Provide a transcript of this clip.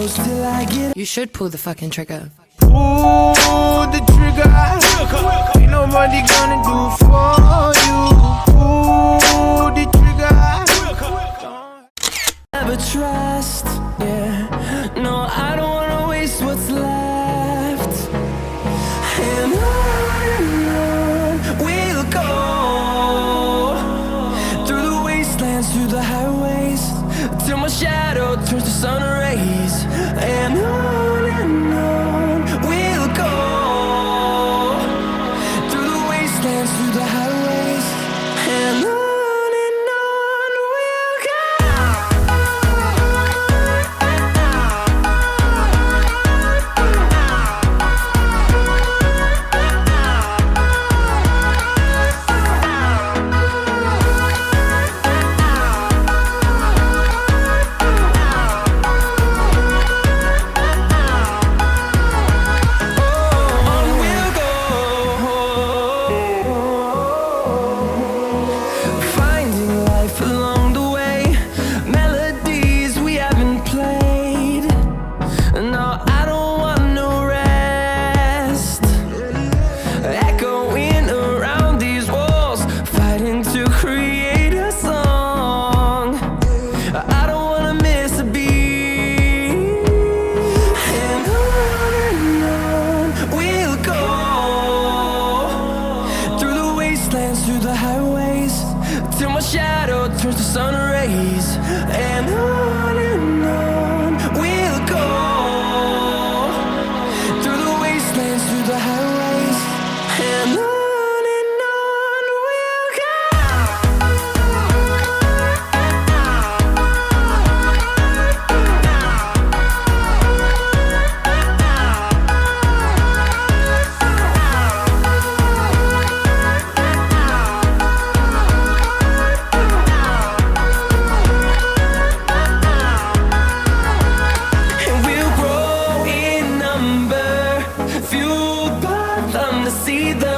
close till I get. You should pull the fucking trigger. Pull the trigger. Ain't nobody gonna do for you. Pull the trigger. Never trust, yeah. No, I don't wanna waste what's left. And on we'll go, through the wastelands, through the highways, till my shadow turns to sun rays. And on we'll go, through the wastelands, through the highways, and on we'll go. Through the highways, till my shadow turns to sun rays. And on we'll go, through the wastelands, through the highways, and on we'll go. See the